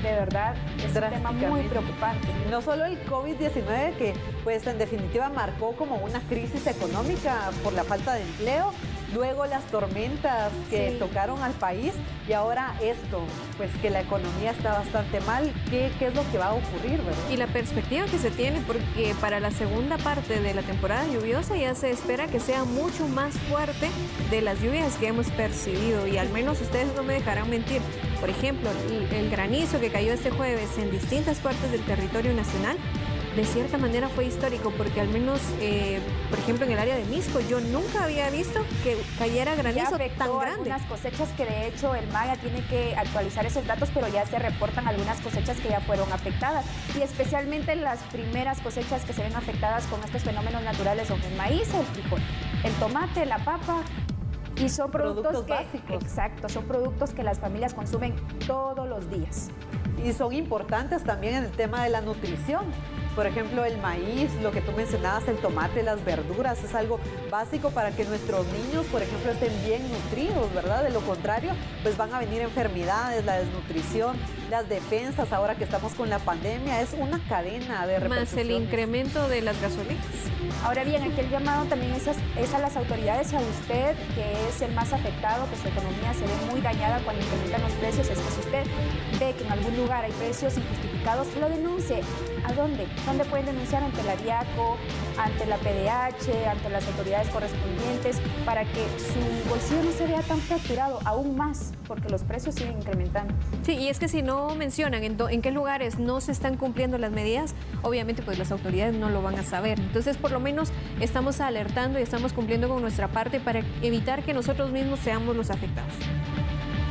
S3: De verdad, es un tema muy preocupante.
S2: No solo el COVID-19, que pues en definitiva marcó como una crisis económica por la falta de empleo, luego las tormentas que tocaron al país, y ahora esto, pues que la economía está bastante mal. ¿Qué es lo que va a ocurrir, verdad?
S1: Y la perspectiva que se tiene, porque para la segunda parte de la temporada lluviosa ya se espera que sea mucho más fuerte de las lluvias que hemos percibido, y al menos ustedes no me dejarán mentir. Por ejemplo, el granizo que cayó este jueves en distintas partes del territorio nacional, de cierta manera fue histórico, porque al menos, por ejemplo, en el área de Misco, yo nunca había visto que cayera granizo tan grande.
S3: Algunas cosechas que de hecho el MAGA tiene que actualizar esos datos, pero ya se reportan algunas cosechas que ya fueron afectadas, y especialmente las primeras cosechas que se ven afectadas con estos fenómenos naturales son el maíz, el frijol, el tomate, la papa. Y son productos
S2: básicos.
S3: Exacto, son productos que las familias consumen todos los días.
S2: Y son importantes también en el tema de la nutrición. Por ejemplo, el maíz, lo que tú mencionabas, el tomate, las verduras, es algo básico para que nuestros niños, por ejemplo, estén bien nutridos, ¿verdad? De lo contrario, pues van a venir enfermedades, la desnutrición, las defensas, ahora que estamos con la pandemia, es una cadena de repercusiones.
S1: Más el incremento de las gasolinas.
S3: Ahora bien, aquí el llamado también es a las autoridades, a usted, que es el más afectado, que su economía se ve muy dañada cuando incrementan los precios. Es que si usted ve que en algún lugar hay precios injustificados, lo denuncie. ¿A dónde? ¿Dónde pueden denunciar? Ante la DIACO, ante la PDH, ante las autoridades correspondientes, para que su bolsillo no se vea tan fracturado aún más, porque los precios siguen incrementando.
S1: Sí, y es que si no mencionan en qué lugares no se están cumpliendo las medidas, obviamente pues las autoridades no lo van a saber. Entonces, por lo menos estamos alertando y estamos cumpliendo con nuestra parte para evitar que nosotros mismos seamos los afectados.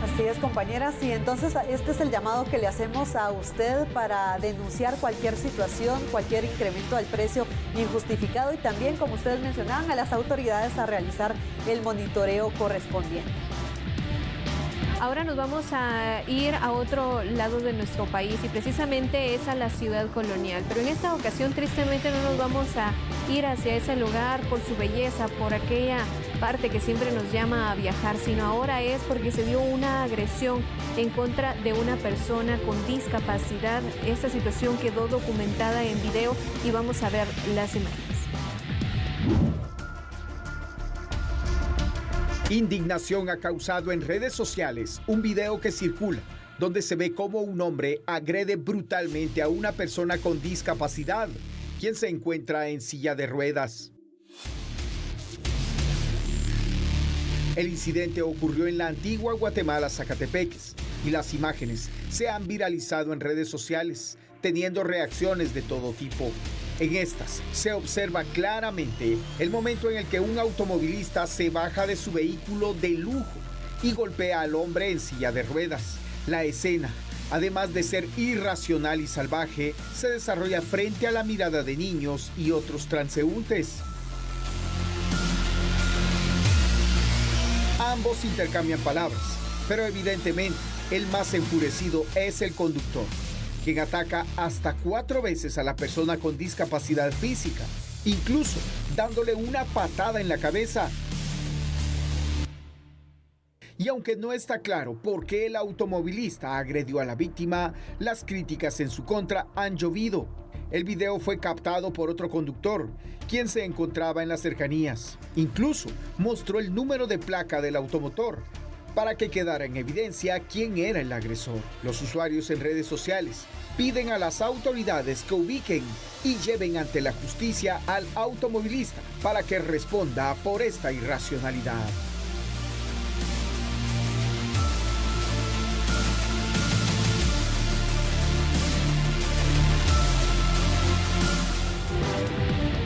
S2: Así es, compañeras, y entonces este es el llamado que le hacemos a usted para denunciar cualquier situación, cualquier incremento al precio injustificado, y también, como ustedes mencionaban, a las autoridades a realizar el monitoreo correspondiente.
S1: Ahora nos vamos a ir a otro lado de nuestro país y precisamente es a la ciudad colonial. Pero en esta ocasión tristemente no nos vamos a ir hacia ese lugar por su belleza, por aquella parte que siempre nos llama a viajar, sino ahora es porque se dio una agresión en contra de una persona con discapacidad. Esta situación quedó documentada en video y vamos a ver las imágenes.
S7: Indignación ha causado en redes sociales un video que circula donde se ve cómo un hombre agrede brutalmente a una persona con discapacidad, quien se encuentra en silla de ruedas. El incidente ocurrió en la antigua Guatemala, Zacatepeques, y las imágenes se han viralizado en redes sociales, teniendo reacciones de todo tipo. En estas se observa claramente el momento en el que un automovilista se baja de su vehículo de lujo y golpea al hombre en silla de ruedas. La escena, además de ser irracional y salvaje, se desarrolla frente a la mirada de niños y otros transeúntes. Ambos intercambian palabras, pero evidentemente el más enfurecido es el conductor, quien ataca hasta 4 veces a la persona con discapacidad física, incluso dándole una patada en la cabeza. Y aunque no está claro por qué el automovilista agredió a la víctima, las críticas en su contra han llovido. El video fue captado por otro conductor, quien se encontraba en las cercanías. Incluso mostró el número de placa del automotor, para que quedara en evidencia quién era el agresor. Los usuarios en redes sociales piden a las autoridades que ubiquen y lleven ante la justicia al automovilista para que responda por esta irracionalidad.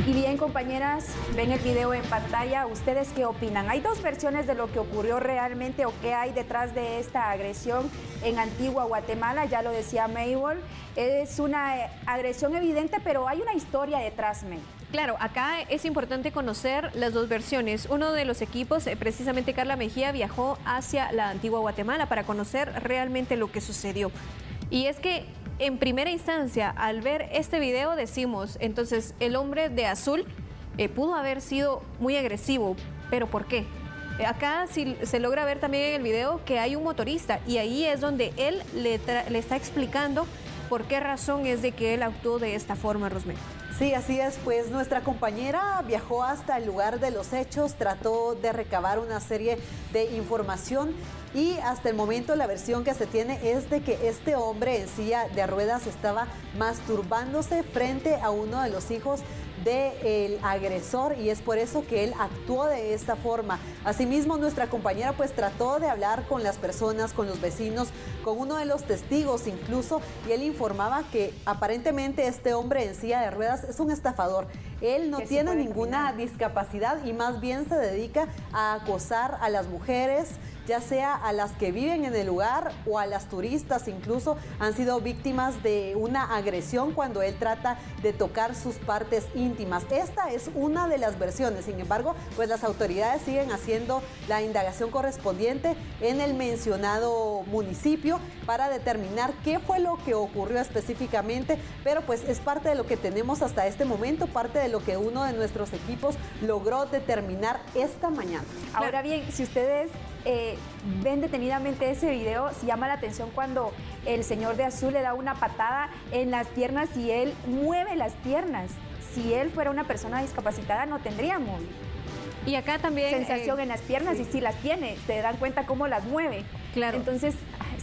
S3: Y bien, compañeras, ven el video en pantalla. ¿Ustedes qué opinan? Hay 2 versiones de lo que ocurrió realmente o qué hay detrás de esta agresión en Antigua Guatemala. Ya lo decía Mabel, es una agresión evidente, pero hay una historia detrás, May.
S1: Claro, acá es importante conocer las 2 versiones. Uno de los equipos, precisamente Carla Mejía, viajó hacia la Antigua Guatemala para conocer realmente lo que sucedió. Y es que en primera instancia, al ver este video decimos, entonces el hombre de azul pudo haber sido muy agresivo, pero ¿por qué? Acá sí se logra ver también en el video que hay un motorista y ahí es donde él le está explicando por qué razón es de que él actuó de esta forma, Rosmel.
S2: Sí, así es, pues nuestra compañera viajó hasta el lugar de los hechos, trató de recabar una serie de información y hasta el momento la versión que se tiene es de que este hombre en silla de ruedas estaba masturbándose frente a uno de los hijos del agresor y es por eso que él actuó de esta forma. Asimismo, nuestra compañera pues trató de hablar con las personas, con los vecinos, con uno de los testigos incluso, y él informaba que aparentemente este hombre en silla de ruedas es un estafador. Él no tiene ninguna discapacidad y más bien se dedica a acosar a las mujeres, ya sea a las que viven en el lugar o a las turistas, incluso han sido víctimas de una agresión cuando él trata de tocar sus partes íntimas. Esta es una de las versiones, sin embargo, pues las autoridades siguen haciendo la indagación correspondiente en el mencionado municipio para determinar qué fue lo que ocurrió específicamente, pero pues es parte de lo que tenemos hasta este momento, parte de lo que uno de nuestros equipos logró determinar esta mañana.
S3: Ahora bien, si ustedes ven detenidamente ese video, se llama la atención cuando el señor de azul le da una patada en las piernas y él mueve las piernas. Si él fuera una persona discapacitada no tendríamos
S1: y acá también
S3: sensación en las piernas, sí. Y si las tiene, se dan cuenta cómo las mueve.
S1: Claro.
S3: Entonces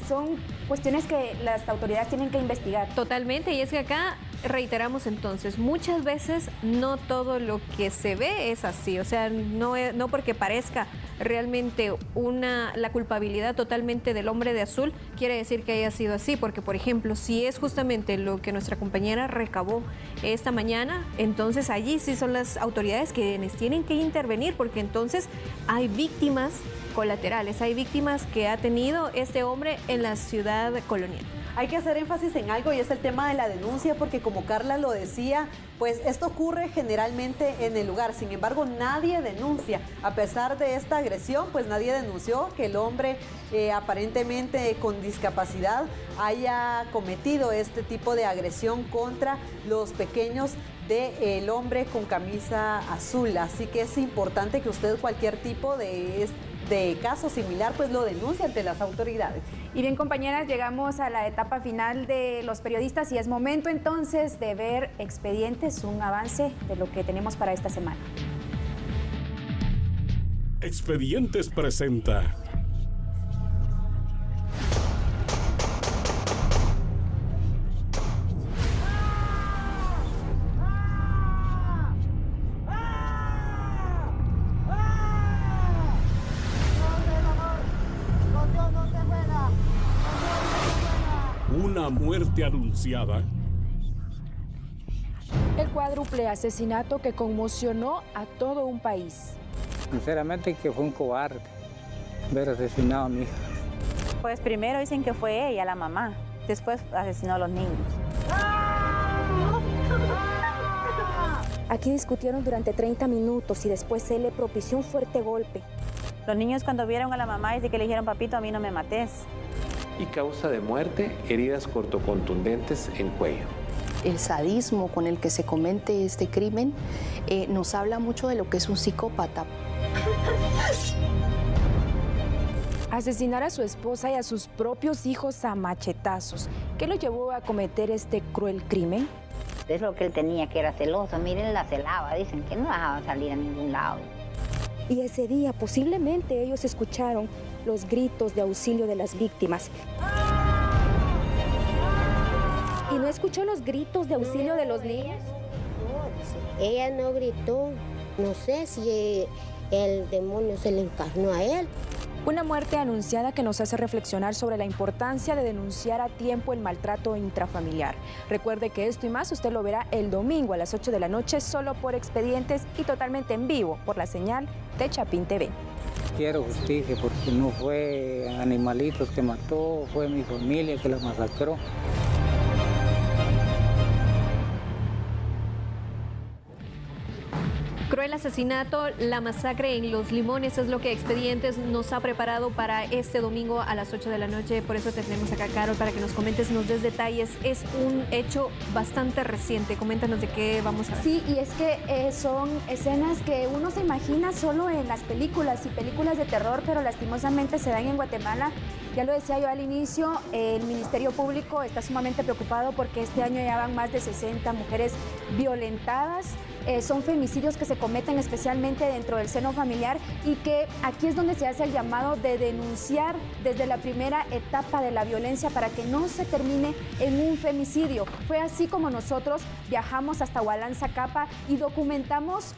S3: son cuestiones que las autoridades tienen que investigar.
S1: Totalmente, y es que acá reiteramos entonces, muchas veces no todo lo que se ve es así, o sea, no porque parezca realmente la culpabilidad totalmente del hombre de azul, quiere decir que haya sido así, porque por ejemplo, si es justamente lo que nuestra compañera recabó esta mañana, entonces allí sí son las autoridades quienes tienen que intervenir, porque entonces hay víctimas colaterales, hay víctimas que ha tenido este hombre en la ciudad colonial.
S2: hay que hacer énfasis en algo y es el tema de la denuncia, porque como Carla lo decía, pues esto ocurre generalmente en el lugar. Sin embargo, nadie denuncia. A pesar de esta agresión, pues nadie denunció que el hombre aparentemente con discapacidad haya cometido este tipo de agresión contra los pequeños del hombre con camisa azul. Así que es importante que usted cualquier tipo de caso similar pues lo denuncie ante las autoridades.
S3: Y bien, compañeras, llegamos a la etapa final de los periodistas y es momento entonces de ver Expedientes, un avance de lo que tenemos para esta semana.
S8: Expedientes presenta una muerte anunciada.
S9: El cuádruple asesinato que conmocionó a todo un país.
S10: Sinceramente que fue un cobarde haber asesinado a mi hija.
S11: Pues primero dicen que fue ella, la mamá, después asesinó a los niños.
S9: Aquí discutieron durante 30 minutos y después él le propició un fuerte golpe.
S11: Los niños cuando vieron a la mamá dice que le dijeron, papito, a mí no me mates.
S12: Y causa de muerte, heridas cortocontundentes en cuello.
S13: El sadismo con el que se comete este crimen nos habla mucho de lo que es un psicópata.
S9: Asesinar a su esposa y a sus propios hijos a machetazos. ¿Qué lo llevó a cometer este cruel crimen?
S14: Es lo que él tenía, que era celoso. Miren, la celaba, dicen que no dejaba salir a ningún lado.
S9: Y ese día posiblemente ellos escucharon los gritos de auxilio de las víctimas. ¿Y no escuchó los gritos de auxilio de los niños?
S15: Ella no gritó. No sé si el demonio se le encarnó a él.
S9: Una muerte anunciada que nos hace reflexionar sobre la importancia de denunciar a tiempo el maltrato intrafamiliar. Recuerde que esto y más usted lo verá el domingo a las 8 de la noche solo por Expedientes y totalmente en vivo por la señal de Chapín TV.
S10: Quiero justicia porque no fue animalitos que mató, fue mi familia que la masacró.
S1: Cruel asesinato, la masacre en Los Limones es lo que Expedientes nos ha preparado para este domingo a las 8 de la noche. Por eso te tenemos acá, Carol, para que nos comentes, nos des detalles. Es un hecho bastante reciente. Coméntanos de qué vamos a ver.
S3: Sí, y es que son escenas que uno se imagina solo en las películas y películas de terror, pero lastimosamente se dan en Guatemala. Ya lo decía yo al inicio, el Ministerio Público está sumamente preocupado porque este año ya van más de 60 mujeres violentadas. Son femicidios que se cometen especialmente dentro del seno familiar y que aquí es donde se hace el llamado de denunciar desde la primera etapa de la violencia para que no se termine en un femicidio. Fue así como nosotros viajamos hasta Hualán, Zacapa y documentamos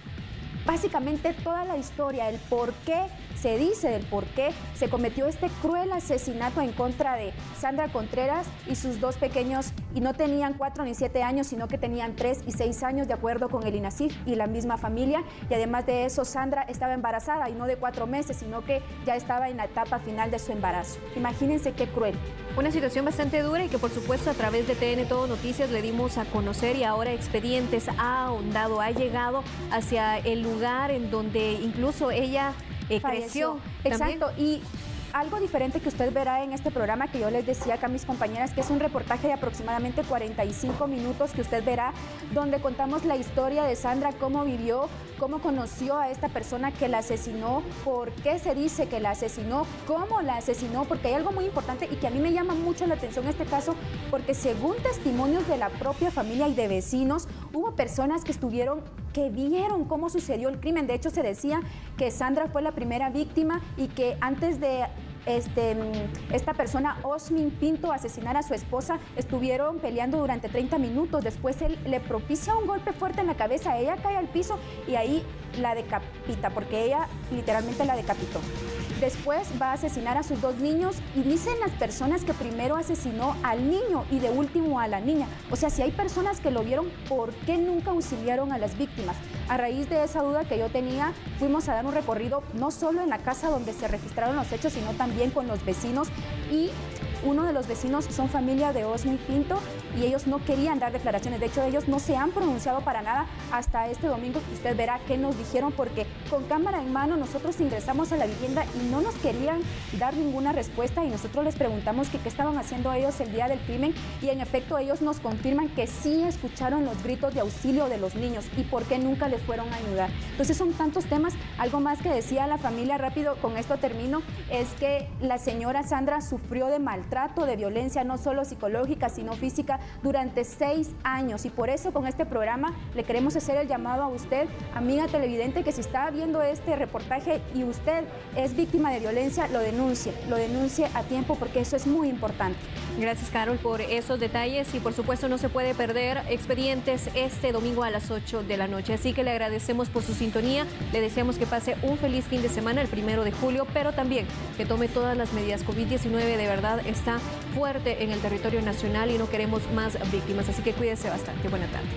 S3: básicamente toda la historia, el por qué se dice, del por qué se cometió este cruel asesinato en contra de Sandra Contreras y sus dos pequeños, y no tenían 4 ni 7 años, sino que tenían 3 y 6 años, de acuerdo con el INASIF y la misma familia. Y además de eso, Sandra estaba embarazada y no de 4 meses, sino que ya estaba en la etapa final de su embarazo. Imagínense qué cruel.
S1: Una situación bastante dura y que por supuesto a través de TN Todo Noticias le dimos a conocer, y ahora Expedientes ha ahondado, ha llegado hacia el lugar en donde incluso ella creció.
S3: Exacto, y algo diferente que usted verá en este programa, que yo les decía acá a mis compañeras, que es un reportaje de aproximadamente 45 minutos que usted verá, donde contamos la historia de Sandra, cómo vivió, cómo conoció a esta persona que la asesinó, por qué se dice que la asesinó, cómo la asesinó, porque hay algo muy importante y que a mí me llama mucho la atención este caso, porque según testimonios de la propia familia y de vecinos, hubo personas que vieron cómo sucedió el crimen. De hecho, se decía que Sandra fue la primera víctima y que antes de esta persona, Osmin Pinto, asesinar a su esposa, estuvieron peleando durante 30 minutos. Después él le propicia un golpe fuerte en la cabeza, ella cae al piso y ahí la decapita, porque ella literalmente la decapitó. Después va a asesinar a sus 2 niños y dicen las personas que primero asesinó al niño y de último a la niña. O sea, si hay personas que lo vieron, ¿por qué nunca auxiliaron a las víctimas? A raíz de esa duda que yo tenía, fuimos a dar un recorrido no solo en la casa donde se registraron los hechos, sino también con los vecinos, y uno de los vecinos son familia de Osmi Pinto y ellos no querían dar declaraciones. De hecho, ellos no se han pronunciado para nada hasta este domingo, que usted verá qué nos dijeron, porque con cámara en mano nosotros ingresamos a la vivienda y no nos querían dar ninguna respuesta, y nosotros les preguntamos que qué estaban haciendo ellos el día del crimen, y en efecto ellos nos confirman que sí escucharon los gritos de auxilio de los niños y por qué nunca les fueron a ayudar. Entonces son tantos temas. Algo más que decía la familia, rápido, con esto termino, es que la señora Sandra sufrió de maltrato, de violencia, no solo psicológica, sino física, durante 6 años, y por eso con este programa le queremos hacer el llamado a usted, amiga televidente, que si está viendo este reportaje y usted es víctima de violencia, lo denuncie a tiempo, porque eso es muy importante.
S1: Gracias, Carol, por esos detalles, y por supuesto no se puede perder Expedientes este domingo a las 8 de la noche. Así que le agradecemos por su sintonía, le deseamos que pase un feliz fin de semana el 1 de julio, pero también que tome todas las medidas. COVID-19 de verdad está fuerte en el territorio nacional y no queremos más víctimas, así que cuídese bastante. Buena tarde.